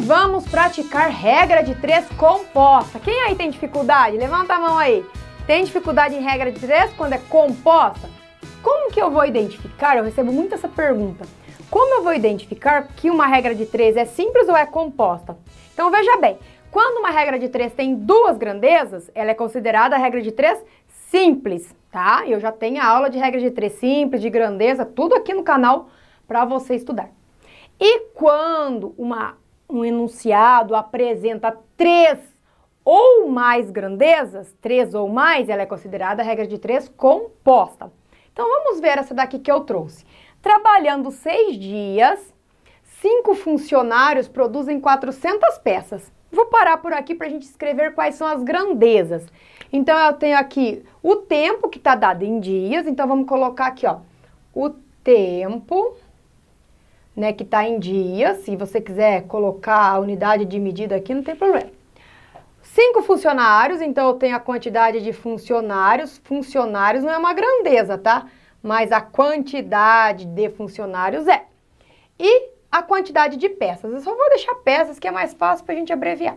vamos praticar regra de 3 composta. Quem aí tem dificuldade? Levanta a mão aí. Tem dificuldade em regra de 3 quando é composta? Como que eu vou identificar? Eu recebo muito essa pergunta. Como eu vou identificar que uma regra de 3 é simples ou é composta? Então veja bem, quando uma regra de 3 tem duas grandezas, ela é considerada a regra de 3 simples, tá? Eu já tenho a aula de regra de 3 simples, de grandeza, tudo aqui no canal para você estudar. E quando um enunciado apresenta 3 ou mais grandezas, 3 ou mais, ela é considerada a regra de 3 composta. Então vamos ver essa daqui que eu trouxe. Trabalhando 6 dias, 5 funcionários produzem 400 peças. Vou parar por aqui para a gente escrever quais são as grandezas. Então eu tenho aqui o tempo que está dado em dias, então vamos colocar aqui, ó, o tempo, né, que está em dias. Se você quiser colocar a unidade de medida aqui, não tem problema. 5 funcionários, então eu tenho a quantidade de funcionários. Funcionários não é uma grandeza, tá? Mas a quantidade de funcionários é. E a quantidade de peças. Eu só vou deixar peças que é mais fácil para a gente abreviar.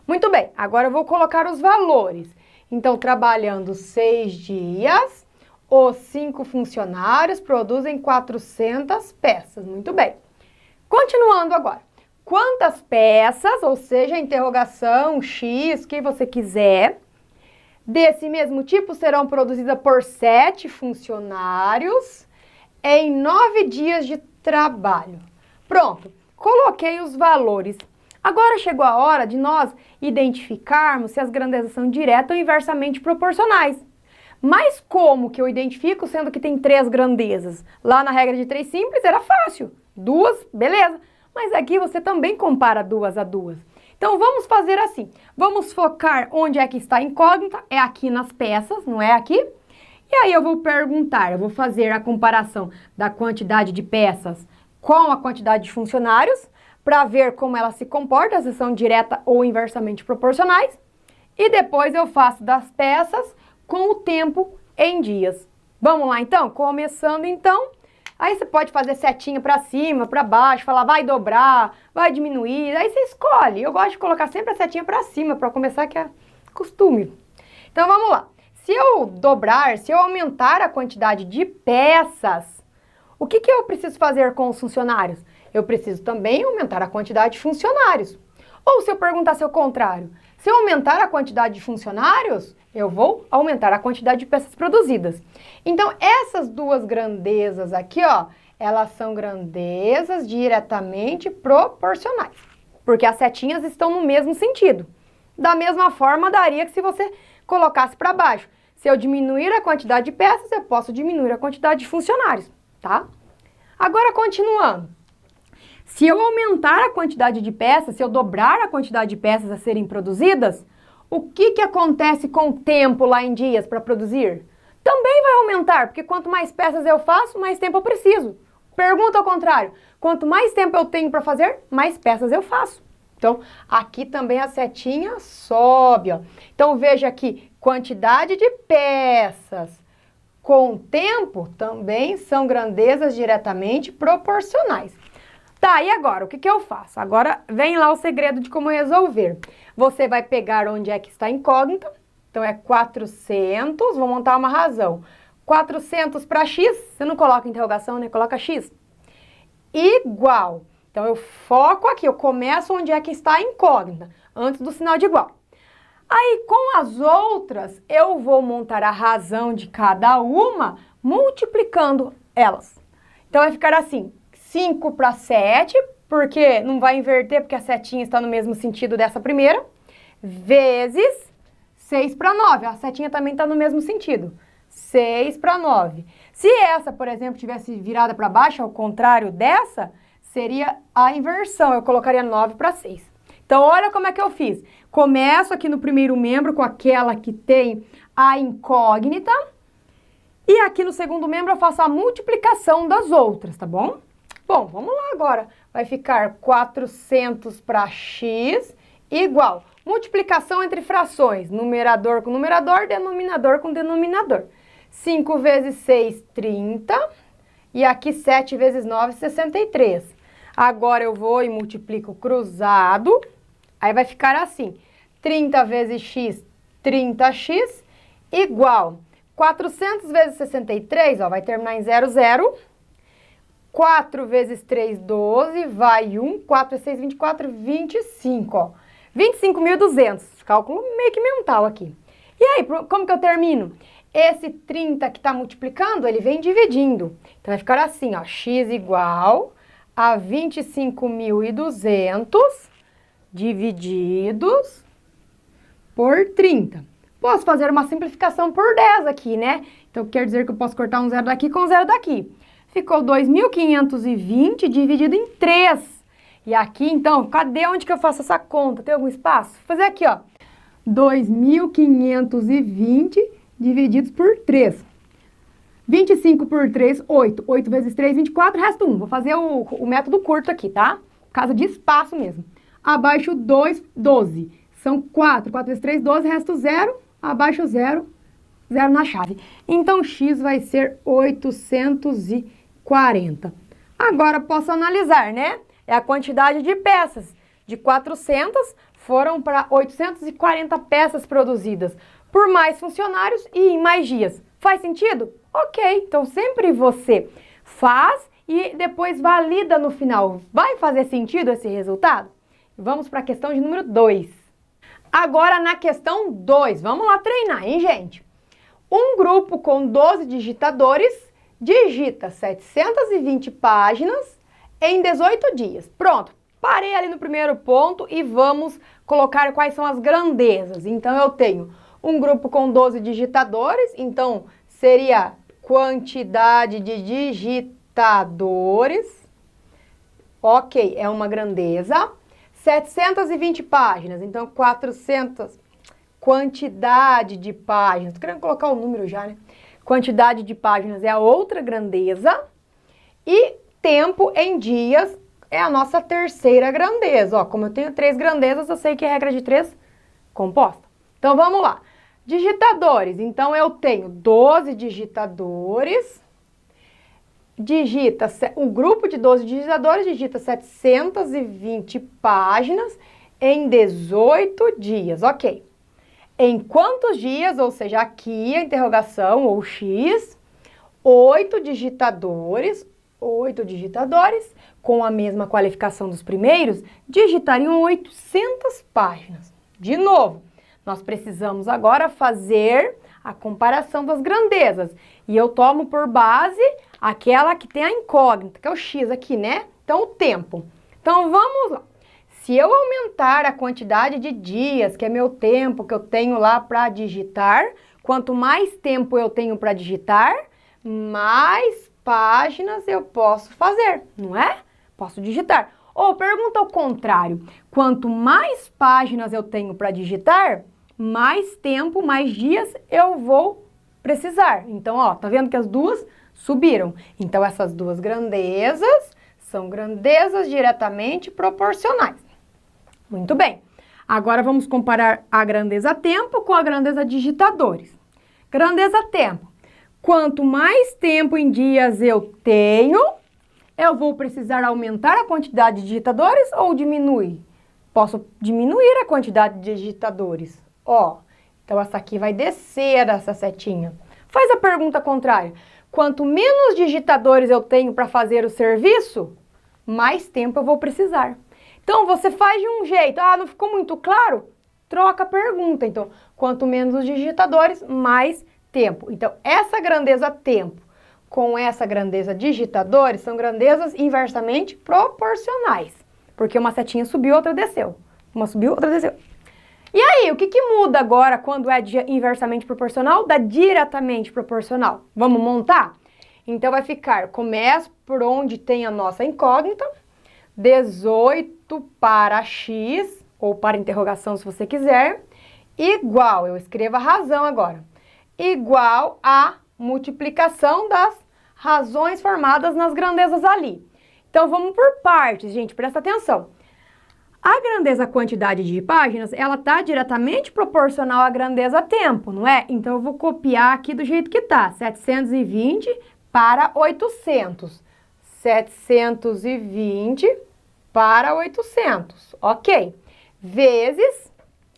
Muito bem, agora eu vou colocar os valores. Então, trabalhando 6 dias, os 5 funcionários produzem 400 peças. Muito bem. Continuando agora. Quantas peças, ou seja, interrogação, X, que você quiser, desse mesmo tipo serão produzidas por 7 funcionários em 9 dias de trabalho. Pronto, coloquei os valores. Agora chegou a hora de nós identificarmos se as grandezas são direta ou inversamente proporcionais. Mas como que eu identifico, sendo que tem 3 grandezas? Lá na regra de 3 simples era fácil. 2, beleza. Mas aqui você também compara 2 a 2. Então vamos fazer assim. Vamos focar onde é que está a incógnita. É aqui nas peças, não é aqui? E aí eu vou perguntar, eu vou fazer a comparação da quantidade de peças com a quantidade de funcionários, para ver como ela se comporta, se são direta ou inversamente proporcionais. E depois eu faço das peças com o tempo em dias. Vamos lá então? Começando então. Aí você pode fazer setinha para cima, para baixo, falar vai dobrar, vai diminuir, aí você escolhe. Eu gosto de colocar sempre a setinha para cima, para começar, que é costume. Então vamos lá. Se eu dobrar, se eu aumentar a quantidade de peças, o que eu preciso fazer com os funcionários? Eu preciso também aumentar a quantidade de funcionários. Ou se eu perguntasse ao contrário, se eu aumentar a quantidade de funcionários, eu vou aumentar a quantidade de peças produzidas. Então, essas duas grandezas aqui, ó, elas são grandezas diretamente proporcionais, porque as setinhas estão no mesmo sentido. Da mesma forma, daria que se você colocasse para baixo. Se eu diminuir a quantidade de peças, eu posso diminuir a quantidade de funcionários, tá? Agora, continuando. Se eu aumentar a quantidade de peças, se eu dobrar a quantidade de peças a serem produzidas, o que acontece com o tempo lá em dias para produzir? Também vai aumentar, porque quanto mais peças eu faço, mais tempo eu preciso. Pergunta ao contrário, quanto mais tempo eu tenho para fazer, mais peças eu faço. Então, aqui também a setinha sobe, ó. Então, veja aqui, quantidade de peças com tempo também são grandezas diretamente proporcionais. Tá, e agora? O que eu faço? Agora vem lá o segredo de como resolver. Você vai pegar onde é que está a incógnita. Então, é 400, vou montar uma razão. 400 para x, você não coloca interrogação, né? Coloca x. Igual. Então, eu foco aqui, eu começo onde é que está a incógnita, antes do sinal de igual. Aí, com as outras, eu vou montar a razão de cada uma, multiplicando elas. Então, vai ficar assim, 5 para 7, porque não vai inverter, porque a setinha está no mesmo sentido dessa primeira, vezes 6 para 9. A setinha também está no mesmo sentido. 6 para 9. Se essa, por exemplo, tivesse virada para baixo, ao contrário dessa, seria a inversão. Eu colocaria 9 para 6. Então, olha como é que eu fiz. Começo aqui no primeiro membro com aquela que tem a incógnita. E aqui no segundo membro eu faço a multiplicação das outras, tá bom? Bom, vamos lá agora. Vai ficar 400 para x igual. Multiplicação entre frações. Numerador com numerador, denominador com denominador. 5 vezes 6, 30. E aqui 7 vezes 9, 63. Agora eu vou e multiplico cruzado. Aí vai ficar assim. 30 vezes x, 30x, igual 400 vezes 63, ó, vai terminar em 0, 0. 4 vezes 3, 12, vai 1. 4 vezes 6, 24, 25, ó. 25.200. Cálculo meio que mental aqui. E aí, como que eu termino? Esse 30 que está multiplicando, ele vem dividindo. Então, vai ficar assim, ó. X igual a 25.200 divididos por 30. Posso fazer uma simplificação por 10 aqui, né? Então, quer dizer que eu posso cortar um zero daqui com um zero daqui. Ficou 2.520 dividido em 3. E aqui, então, cadê onde que eu faço essa conta? Tem algum espaço? Vou fazer aqui, ó. 2.520 divididos por 3. 25 por 3, 8. 8 vezes 3, 24, resta 1. Vou fazer o método curto aqui, tá? Por causa de espaço mesmo. Abaixo 2, 12. São 4. 4 vezes 3, 12, resta 0. Abaixo 0, 0 na chave. Então, x vai ser 840. Agora, posso analisar, né? É a quantidade de peças. De 400 foram para 840 peças produzidas por mais funcionários e em mais dias. Faz sentido? Ok, então sempre você faz e depois valida no final. Vai fazer sentido esse resultado? Vamos para a questão de número 2. Agora na questão 2, vamos lá treinar, hein, gente? Um grupo com 12 digitadores digita 720 páginas em 18 dias. Pronto, parei ali no primeiro ponto e vamos colocar quais são as grandezas. Então, eu tenho um grupo com 12 digitadores, então seria quantidade de digitadores. Ok, é uma grandeza. 720 páginas, então 400, quantidade de páginas. Tô querendo colocar o número já, né? Quantidade de páginas é a outra grandeza. E tempo em dias é a nossa terceira grandeza. Ó, como eu tenho 3 grandezas, eu sei que é regra de 3 composta. Então, vamos lá. Digitadores. Então, eu tenho 12 digitadores. O grupo de 12 digitadores digita 720 páginas em 18 dias. Ok. Em quantos dias, ou seja, aqui a interrogação, ou X, 8 digitadores, com a mesma qualificação dos primeiros, digitariam 800 páginas. De novo, nós precisamos agora fazer a comparação das grandezas. E eu tomo por base aquela que tem a incógnita, que é o X aqui, né? Então, o tempo. Então, vamos lá. Se eu aumentar a quantidade de dias, que é meu tempo que eu tenho lá para digitar, quanto mais tempo eu tenho para digitar, mais páginas eu posso fazer, não é? Posso digitar. Ou pergunta ao contrário, quanto mais páginas eu tenho para digitar, mais tempo, mais dias eu vou precisar. Então, ó, tá vendo que as duas subiram? Então, essas duas grandezas são grandezas diretamente proporcionais. Muito bem. Agora, vamos comparar a grandeza tempo com a grandeza digitadores. Grandeza tempo. Quanto mais tempo em dias eu tenho, eu vou precisar aumentar a quantidade de digitadores ou diminuir? Posso diminuir a quantidade de digitadores. Ó, então essa aqui vai descer essa setinha. Faz a pergunta contrária. Quanto menos digitadores eu tenho para fazer o serviço, mais tempo eu vou precisar. Então, você faz de um jeito. Ah, não ficou muito claro? Troca a pergunta. Então, quanto menos os digitadores, mais tempo. Então, essa grandeza tempo com essa grandeza digitadores são grandezas inversamente proporcionais. Porque uma setinha subiu, outra desceu. Uma subiu, outra desceu. E aí, o que muda agora quando é inversamente proporcional da diretamente proporcional? Vamos montar? Então, vai ficar, começa por onde tem a nossa incógnita, 18 para x, ou para interrogação se você quiser, igual, eu escrevo a razão agora, igual a multiplicação das razões formadas nas grandezas ali. Então, vamos por partes, gente, presta atenção. A grandeza quantidade de páginas, ela está diretamente proporcional à grandeza tempo, não é? Então, eu vou copiar aqui do jeito que está, 720 para 800. 720 para 800, ok? Vezes,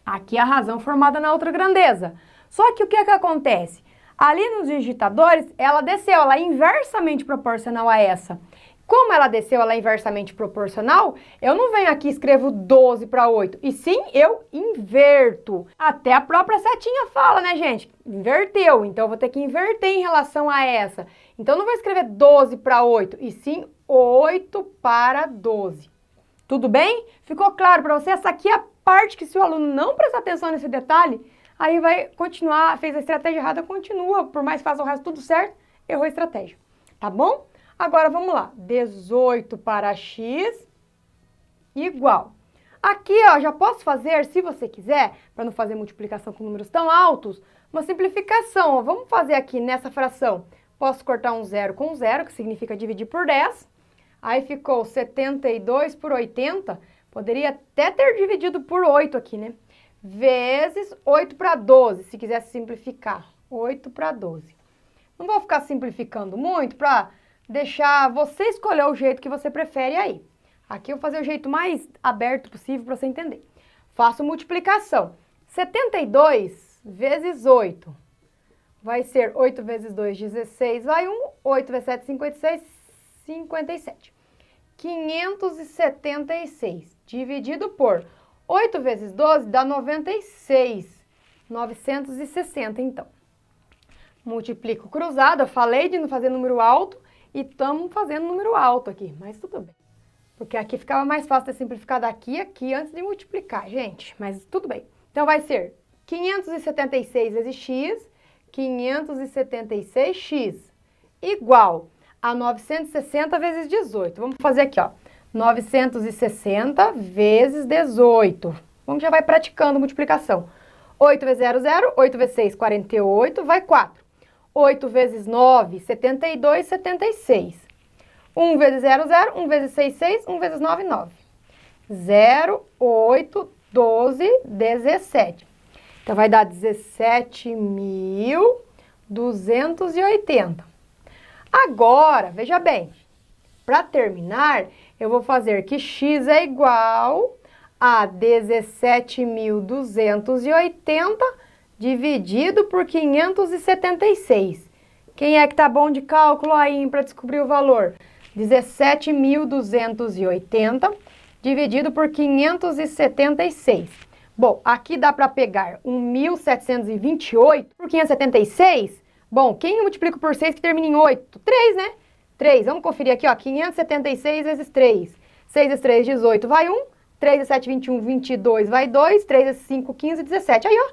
aqui a razão formada na outra grandeza. Só que o que acontece? Ali nos digitadores, ela desceu, ela é inversamente proporcional a essa. Como ela desceu, ela é inversamente proporcional, eu não venho aqui e escrevo 12 para 8, e sim eu inverto. Até a própria setinha fala, né, gente? Inverteu, então eu vou ter que inverter em relação a essa. Então eu não vou escrever 12 para 8, e sim 8 para 12. Tudo bem? Ficou claro para você? Essa aqui é a parte que se o aluno não prestar atenção nesse detalhe, aí vai continuar, fez a estratégia errada, continua, por mais que faça o resto tudo certo, errou a estratégia. Tá bom? Agora vamos lá, 18 para x igual. Aqui, ó, já posso fazer, se você quiser, para não fazer multiplicação com números tão altos, uma simplificação. Ó. Vamos fazer aqui nessa fração. Posso cortar um zero com zero, que significa dividir por 10. Aí ficou 72 por 80. Poderia até ter dividido por 8 aqui, né? Vezes 8 para 12, se quisesse simplificar. 8 para 12. Não vou ficar simplificando muito para deixar você escolher o jeito que você prefere aí. Aqui eu vou fazer o jeito mais aberto possível para você entender. Faço multiplicação. 72 vezes 8 vai ser 8 vezes 2, 16, vai 1. 8 vezes 7, 56, 57. 576 dividido por 8 vezes 12 dá 96. 960, então. Multiplico cruzado, eu falei de não fazer número alto, e estamos fazendo número alto aqui, mas tudo bem. Porque aqui ficava mais fácil de simplificar daqui e aqui antes de multiplicar, gente. Mas tudo bem. Então vai ser 576 vezes x, 576x, igual a 960 vezes 18. Vamos fazer aqui, ó. 960 vezes 18. Vamos, já vai praticando multiplicação. 8 vezes 0, 0. 8 vezes 6, 48. Vai 4. 8 vezes 9, 72, 76. 1 vezes 0, 0. 1 vezes 6, 6. 1 vezes 9, 9. 0, 8, 12, 17. Então, vai dar 17.280. Agora, veja bem, para terminar, eu vou fazer que x é igual a 17.280 dividido por 576. Quem é que tá bom de cálculo aí para descobrir o valor? 17.280 dividido por 576. Bom, aqui dá para pegar 1.728 por 576. Bom, quem eu multiplico por 6 que termina em 8? 3, né? 3. Vamos conferir aqui, ó. 576 vezes 3. 6 vezes 3, 18, vai 1. 3 vezes 7, 21, 22, vai 2. 3 vezes 5, 15, 17. Aí, ó.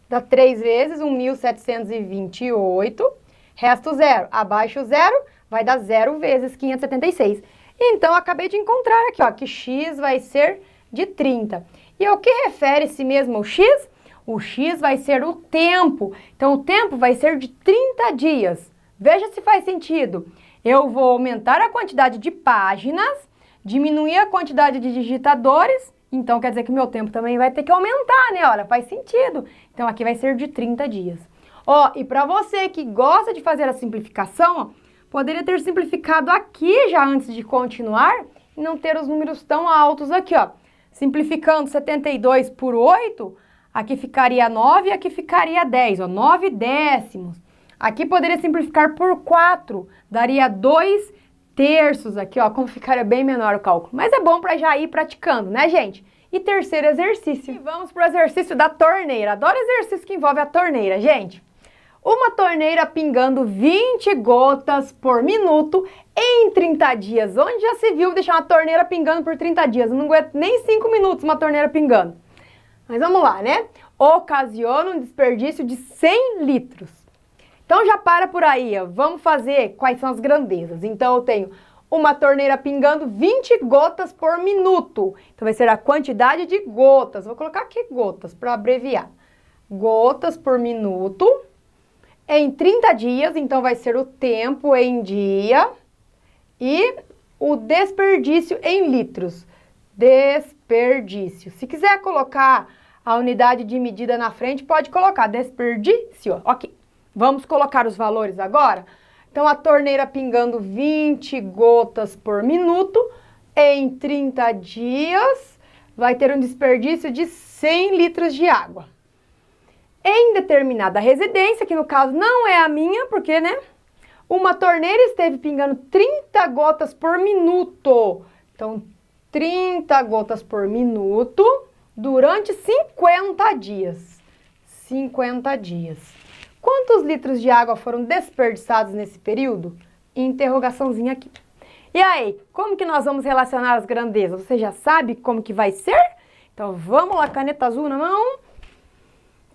Dá 3 vezes 1.728. Resto 0. Abaixo 0, vai dar 0 vezes 576. Então, eu acabei de encontrar aqui, ó, que x vai ser de 30. E ao que refere-se mesmo o x? O x vai ser o tempo. Então, o tempo vai ser de 30 dias. Veja se faz sentido. Eu vou aumentar a quantidade de páginas, diminuir a quantidade de digitadores, então quer dizer que o meu tempo também vai ter que aumentar, né? Olha, faz sentido. Então, aqui vai ser de 30 dias. Ó, e para você que gosta de fazer a simplificação, ó, poderia ter simplificado aqui já antes de continuar e não ter os números tão altos aqui, ó. Simplificando 72 por 8, aqui ficaria 9 e aqui ficaria 10, ó, 9 décimos. Aqui poderia simplificar por 4, daria 2 terços aqui, ó, como ficaria bem menor o cálculo. Mas é bom para já ir praticando, né, gente? E terceiro exercício. E vamos para o exercício da torneira. Adoro exercício que envolve a torneira, gente. Uma torneira pingando 20 gotas por minuto em 30 dias. Onde já se viu deixar uma torneira pingando por 30 dias? Eu não aguento nem 5 minutos uma torneira pingando. Mas vamos lá, né? Ocasiona um desperdício de 100 litros. Então já para por aí, ó. Vamos fazer quais são as grandezas. Então eu tenho uma torneira pingando 20 gotas por minuto. Então vai ser a quantidade de gotas. Vou colocar aqui gotas para abreviar. Gotas por minuto. Em 30 dias, então vai ser o tempo em dia e o desperdício em litros. Desperdício. Se quiser colocar a unidade de medida na frente, pode colocar desperdício. Ok. Vamos colocar os valores agora. Então, a torneira pingando 20 gotas por minuto, em 30 dias, vai ter um desperdício de 100 litros de água. Em determinada residência, que no caso não é a minha, porque, né? Uma torneira esteve pingando 30 gotas por minuto. Então, 30 gotas por minuto durante 50 dias. 50 dias. Quantos litros de água foram desperdiçados nesse período? Interrogaçãozinha aqui. E aí, como que nós vamos relacionar as grandezas? Você já sabe como que vai ser? Então, vamos lá, caneta azul na mão.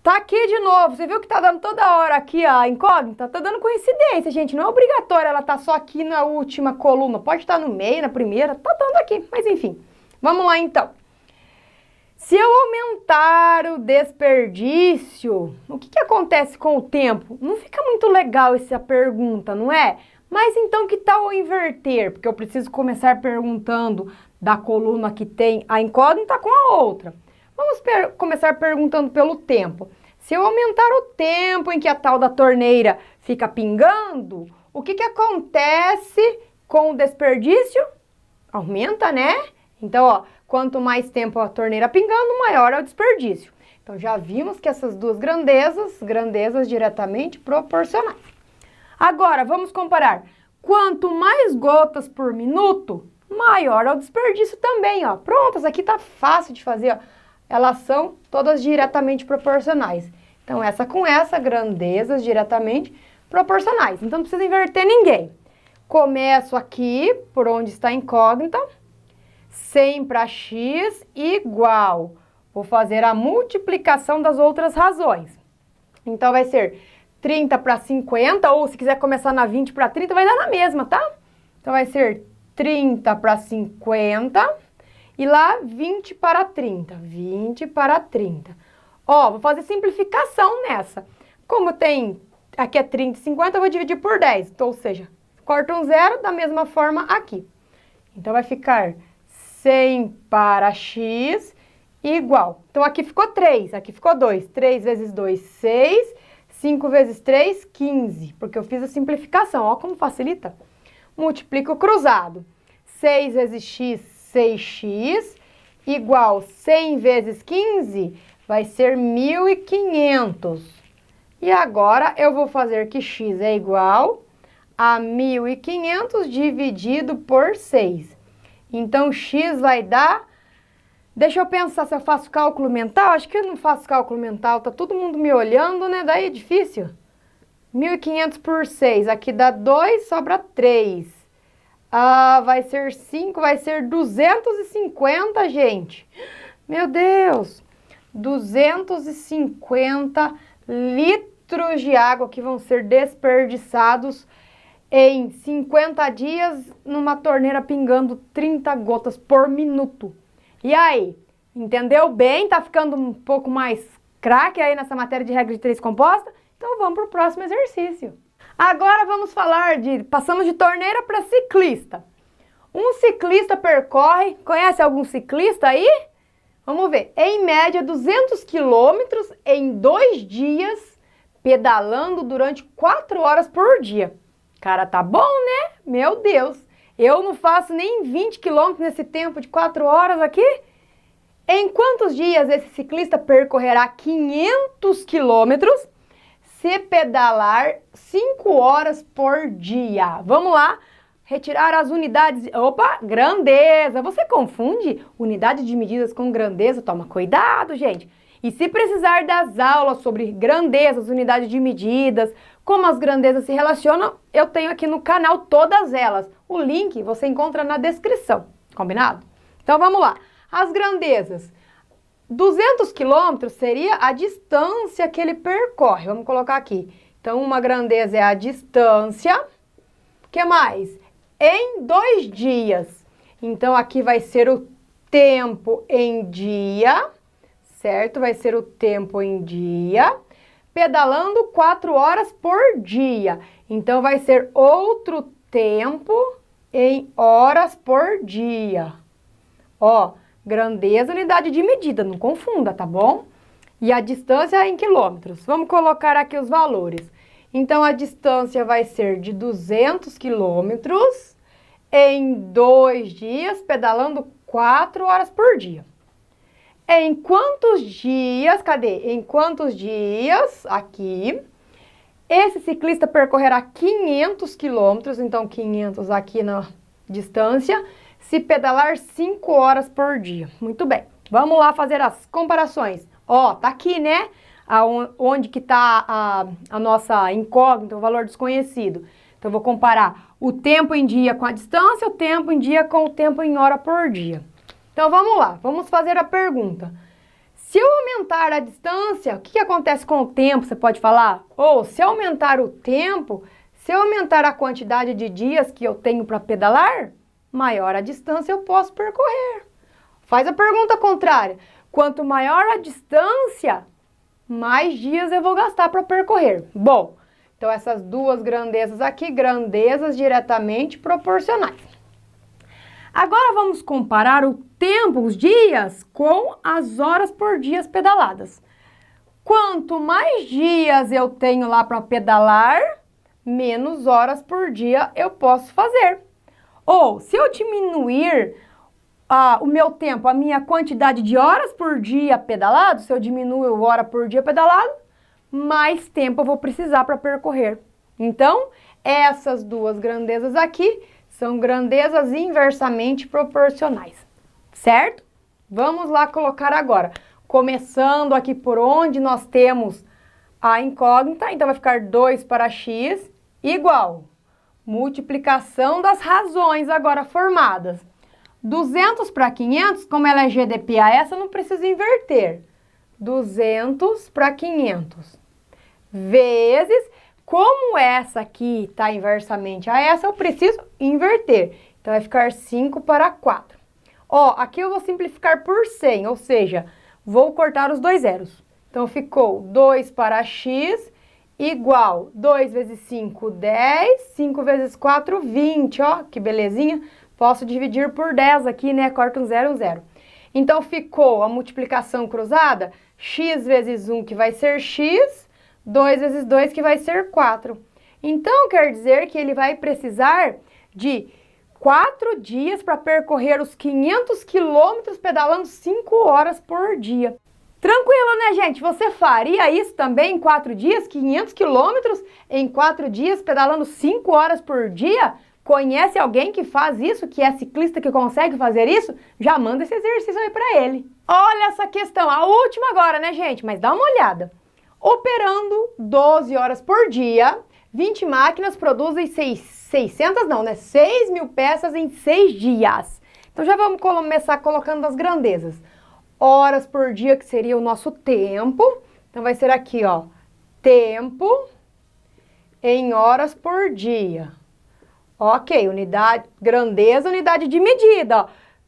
Tá aqui de novo. Você viu que tá dando toda hora aqui a incógnita? Tá dando coincidência, gente. Não é obrigatório ela tá só aqui na última coluna. Pode estar no meio, na primeira. Tá dando aqui. Mas, enfim. Vamos lá, então. Se eu aumentar o desperdício, o que acontece com o tempo? Não fica muito legal essa pergunta, não é? Mas então que tal eu inverter? Porque eu preciso começar perguntando da coluna que tem a incógnita com a outra. Vamos começar perguntando pelo tempo. Se eu aumentar o tempo em que a tal da torneira fica pingando, o que acontece com o desperdício? Aumenta, né? Então, ó, quanto mais tempo a torneira pingando, maior é o desperdício. Então, já vimos que essas duas grandezas diretamente proporcionais. Agora, vamos comparar. Quanto mais gotas por minuto, maior é o desperdício também, ó. Pronto, essa aqui tá fácil de fazer, ó. Elas são todas diretamente proporcionais. Então, essa com essa, grandezas diretamente proporcionais. Então, não precisa inverter ninguém. Começo aqui, por onde está a incógnita. 100 para x igual. Vou fazer a multiplicação das outras razões. Então, vai ser 30 para 50, ou se quiser começar na 20 para 30, vai dar na mesma, tá? Então, vai ser 30 para 50 e lá 20 para 30. 20 para 30. Ó, vou fazer simplificação nessa. Como tem, aqui é 30 e 50, eu vou dividir por 10. Então, ou seja, corta um zero da mesma forma aqui. Então, vai ficar 100 para x igual. Então, aqui ficou 3, aqui ficou 2. 3 vezes 2, 6. 5 vezes 3, 15. Porque eu fiz a simplificação. Ó como facilita. Multiplico cruzado. 6 vezes x, 6x. Igual 100 vezes 15, vai ser 1.500. E agora, eu vou fazer que x é igual a 1.500 dividido por 6. Então, x vai dar... Deixa eu pensar se eu faço cálculo mental. Acho que eu não faço cálculo mental. Tá todo mundo me olhando, né? Daí é difícil. 1.500 por 6. Aqui dá 2, sobra 3. Vai ser 5, vai ser 250, gente. Meu Deus. 250 litros de água que vão ser desperdiçados em 50 dias numa torneira pingando 30 gotas por minuto. E aí, entendeu bem? Tá ficando um pouco mais craque aí nessa matéria de regra de 3 composta? Então vamos para o próximo exercício. Agora vamos falar passamos de torneira para ciclista. Um ciclista percorre, conhece algum ciclista aí? Vamos ver, em média 200 quilômetros em 2 dias, pedalando durante 4 horas por dia. Cara, tá bom, né? Meu Deus, eu não faço nem 20 quilômetros nesse tempo de 4 horas aqui. Em quantos dias esse ciclista percorrerá 500 quilômetros se pedalar 5 horas por dia? Vamos lá, retirar as unidades... Opa, grandeza. Você confunde unidade de medidas com grandeza? Toma cuidado, gente. E se precisar das aulas sobre grandezas, unidade de medidas, como as grandezas se relacionam, eu tenho aqui no canal todas elas. O link você encontra na descrição, combinado? Então vamos lá. As grandezas. 200 quilômetros seria a distância que ele percorre. Vamos colocar aqui. Então, uma grandeza é a distância. O que mais? Em 2 dias. Então, aqui vai ser o tempo em dia, certo? Vai ser o tempo em dia. Pedalando 4 horas por dia. Então, vai ser outro tempo em horas por dia. Ó, grandeza, unidade de medida, não confunda, tá bom? E a distância é em quilômetros. Vamos colocar aqui os valores. Então, a distância vai ser de 200 quilômetros em 2 dias, pedalando 4 horas por dia. Em quantos dias, cadê? Em quantos dias, aqui, esse ciclista percorrerá 500 quilômetros, então 500 aqui na distância, se pedalar 5 horas por dia. Muito bem, vamos lá fazer as comparações. Ó, tá aqui, né? Onde que tá a nossa incógnita, o valor desconhecido. Então, eu vou comparar o tempo em dia com a distância, o tempo em dia com o tempo em hora por dia. Então, vamos lá, vamos fazer a pergunta. Se eu aumentar a distância, o que acontece com o tempo, você pode falar? Ou, se aumentar o tempo, se eu aumentar a quantidade de dias que eu tenho para pedalar, maior a distância eu posso percorrer. Faz a pergunta contrária. Quanto maior a distância, mais dias eu vou gastar para percorrer. Bom, então essas duas grandezas aqui, grandezas diretamente proporcionais. Agora vamos comparar o tempo, os dias, com as horas por dia pedaladas. Quanto mais dias eu tenho lá para pedalar, menos horas por dia eu posso fazer. Ou, se eu diminuir o meu tempo, a minha quantidade de horas por dia pedalado, se eu diminuo hora por dia pedalado, mais tempo eu vou precisar para percorrer. Então, essas duas grandezas aqui são grandezas inversamente proporcionais, certo? Vamos lá colocar agora, começando aqui por onde nós temos a incógnita, então vai ficar 2 para x igual multiplicação das razões agora formadas. 200 para 500, como ela é GDPA, essa não precisa inverter. 200 para 500 vezes, como essa aqui está inversamente a essa, eu preciso inverter. Então, vai ficar 5 para 4. Ó, aqui eu vou simplificar por 100, ou seja, vou cortar os dois zeros. Então, ficou 2 para x igual 2 vezes 5, 10, 5 vezes 4, 20, ó, que belezinha. Posso dividir por 10 aqui, né? Corta um zero. Então, ficou a multiplicação cruzada, x vezes 1, que vai ser x, 2 vezes 2, que vai ser 4. Então, quer dizer que ele vai precisar de 4 dias para percorrer os 500 quilômetros pedalando 5 horas por dia. Tranquilo, né, gente? Você faria isso também em 4 dias? 500 quilômetros em 4 dias pedalando 5 horas por dia? Conhece alguém que faz isso, que é ciclista que consegue fazer isso? Já manda esse exercício aí para ele. Olha essa questão, a última agora, né, gente? Mas dá uma olhada. Operando 12 horas por dia, 20 máquinas produzem 6 mil peças em 6 dias. Então já vamos começar colocando as grandezas. Horas por dia, que seria o nosso tempo. Então vai ser aqui, ó, tempo em horas por dia. Ok, unidade, grandeza, unidade de medida, ó.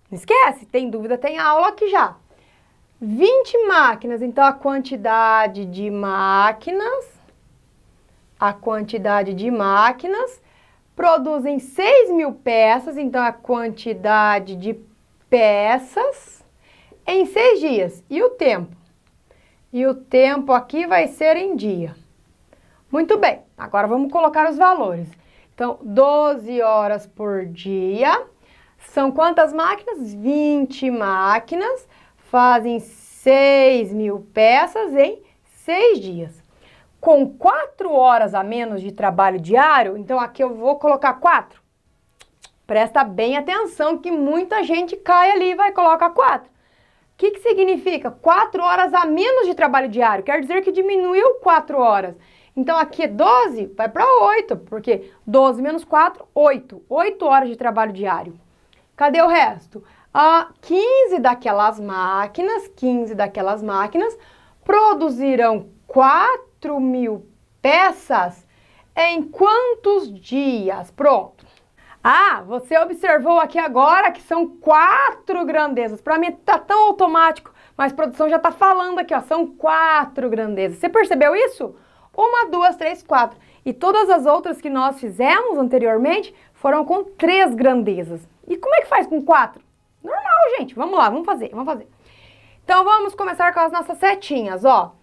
Não esquece, tem dúvida, tem aula aqui já. 20 máquinas, então a quantidade de máquinas produzem 6 mil peças, então a quantidade de peças em 6 dias. E o tempo? E o tempo aqui vai ser em dia. Muito bem, agora vamos colocar os valores. Então, 12 horas por dia, são quantas máquinas? 20 máquinas, fazem 6 mil peças em 6 dias. Com 4 horas a menos de trabalho diário, então aqui eu vou colocar 4. Presta bem atenção que muita gente cai ali e vai colocar 4. O que significa? 4 horas a menos de trabalho diário, quer dizer que diminuiu 4 horas. Então, aqui 12 vai para 8, porque 12 menos 4, 8. 8 horas de trabalho diário. Cadê o resto? 15 daquelas máquinas produzirão 4 mil peças em quantos dias? Pronto. Você observou aqui agora que são 4 grandezas. Para mim tá tão automático, mas a produção já tá falando aqui, ó, são 4 grandezas. Você percebeu isso? 1, 2, 3, 4. E todas as outras que nós fizemos anteriormente foram com 3 grandezas. E como é que faz com 4? Normal, gente. Vamos lá, vamos fazer. Então, vamos começar com as nossas setinhas, ó.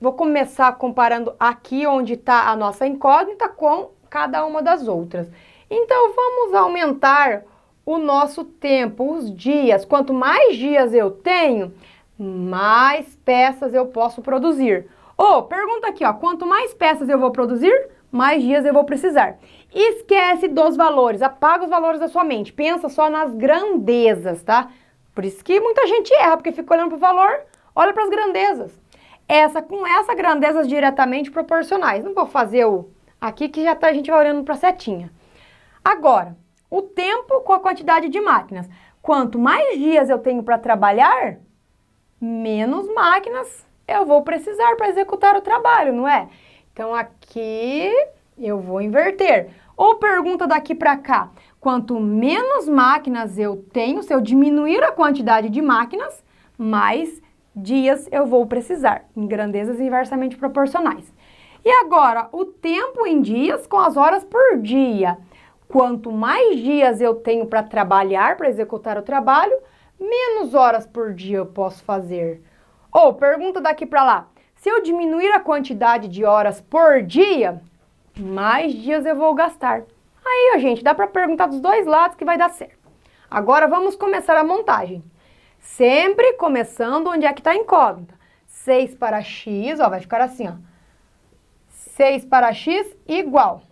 Vou começar comparando aqui onde está a nossa incógnita com cada uma das outras. Então, vamos aumentar o nosso tempo, os dias. Quanto mais dias eu tenho, mais peças eu posso produzir. Pergunta aqui, quanto mais peças eu vou produzir, mais dias eu vou precisar. Esquece dos valores, apaga os valores da sua mente, pensa só nas grandezas, tá? Por isso que muita gente erra, porque fica olhando para o valor, olha para as grandezas. Com essa grandezas diretamente proporcionais. Não vou fazer aqui que a gente vai olhando para a setinha. Agora, o tempo com a quantidade de máquinas. Quanto mais dias eu tenho para trabalhar, menos máquinas eu vou precisar para executar o trabalho, não é? Então, aqui eu vou inverter. Pergunta daqui para cá. Quanto menos máquinas eu tenho, se eu diminuir a quantidade de máquinas, mais dias eu vou precisar, em grandezas inversamente proporcionais. E agora, o tempo em dias com as horas por dia. Quanto mais dias eu tenho para trabalhar, para executar o trabalho, menos horas por dia eu posso fazer. Pergunta daqui para lá. Se eu diminuir a quantidade de horas por dia, mais dias eu vou gastar. Aí, gente, dá para perguntar dos dois lados que vai dar certo. Agora, vamos começar a montagem. Sempre começando onde é que está a incógnita. 6 para x, vai ficar assim, 6 para x igual.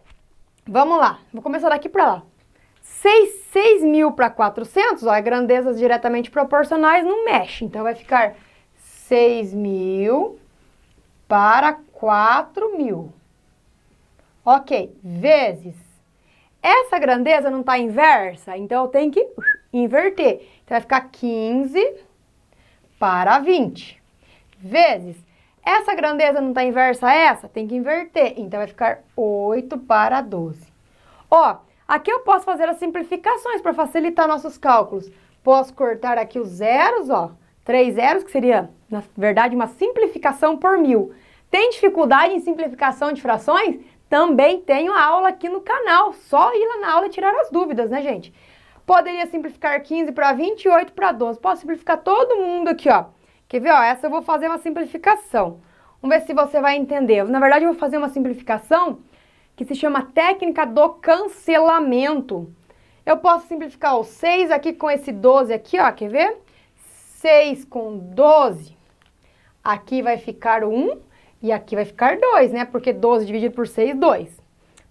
Vamos lá, vou começar daqui para lá. 6.000 para 400, é grandezas diretamente proporcionais, não mexe. Então, vai ficar 6.000 para 4.000. Ok, vezes. Essa grandeza não está inversa, então eu tenho que inverter. Então, vai ficar 15 para 20. Vezes. Essa grandeza não está inversa a essa? Tem que inverter. Então, vai ficar 8 para 12. Aqui eu posso fazer as simplificações para facilitar nossos cálculos. Posso cortar aqui os zeros, 3 zeros, que seria, na verdade, uma simplificação por 1000. Tem dificuldade em simplificação de frações? Também tenho aula aqui no canal. Só ir lá na aula e tirar as dúvidas, né, gente? Poderia simplificar 15 para 20 e 8 para 12. Posso simplificar todo mundo aqui, Quer ver, essa eu vou fazer uma simplificação. Vamos ver se você vai entender. Na verdade, eu vou fazer uma simplificação que se chama técnica do cancelamento. Eu posso simplificar o 6 aqui com esse 12 aqui, quer ver? 6 com 12. Aqui vai ficar 1 e aqui vai ficar 2, né? Porque 12 dividido por 6, 2.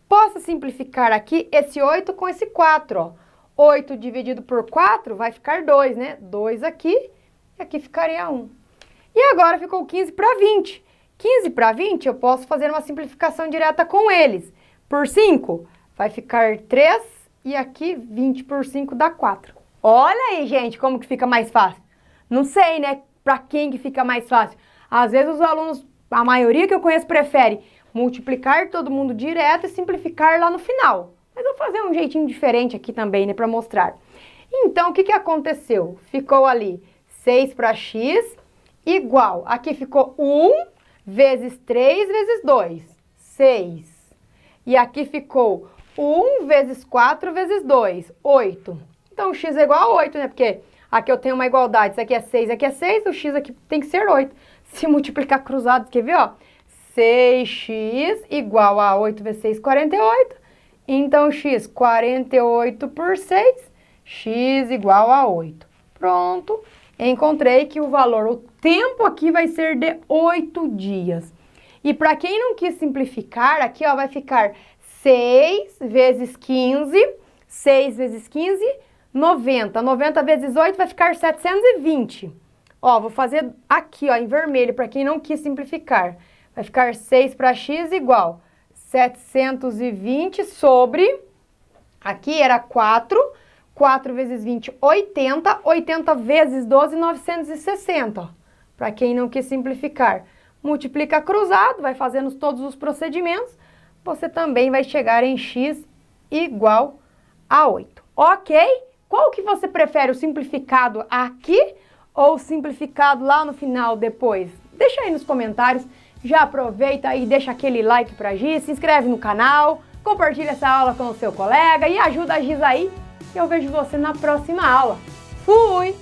Posso simplificar aqui esse 8 com esse 4, 8 dividido por 4 vai ficar 2, né? 2 aqui e aqui ficaria 1. E agora ficou 15 para 20. 15 para 20 eu posso fazer uma simplificação direta com eles. Por 5 vai ficar 3 e aqui 20 por 5 dá 4. Olha aí, gente, como que fica mais fácil. Não sei, né, para quem que fica mais fácil. Às vezes os alunos, a maioria que eu conheço, prefere multiplicar todo mundo direto e simplificar lá no final. Mas eu vou fazer um jeitinho diferente aqui também, né, para mostrar. Então, o que aconteceu? Ficou ali 6 para x igual. Aqui ficou 1 vezes 3 vezes 2, 6. E aqui ficou 1 vezes 4 vezes 2, 8. Então, x é igual a 8, né? Porque aqui eu tenho uma igualdade. Isso aqui é 6, aqui é 6. O x aqui tem que ser 8. Se multiplicar cruzado, quer ver, 6x igual a 8 vezes 6, 48. Então, x, 48 por 6, x igual a 8. Pronto. Encontrei que o valor, o tempo aqui vai ser de 8 dias. E para quem não quis simplificar, aqui vai ficar 6 vezes 15, 6 vezes 15, 90. 90 vezes 8 vai ficar 720. Vou fazer aqui, em vermelho, para quem não quis simplificar. Vai ficar 6 para x igual 720 sobre, aqui era 4, 4 vezes 20, 80, 80 vezes 12, 960, Para quem não quis simplificar, multiplica cruzado, vai fazendo todos os procedimentos, você também vai chegar em x igual a 8. Ok? Qual que você prefere, o simplificado aqui ou o simplificado lá no final depois? Deixa aí nos comentários. Já aproveita e deixa aquele like pra Giz, se inscreve no canal, compartilha essa aula com o seu colega e ajuda a Giz aí. E eu vejo você na próxima aula. Fui!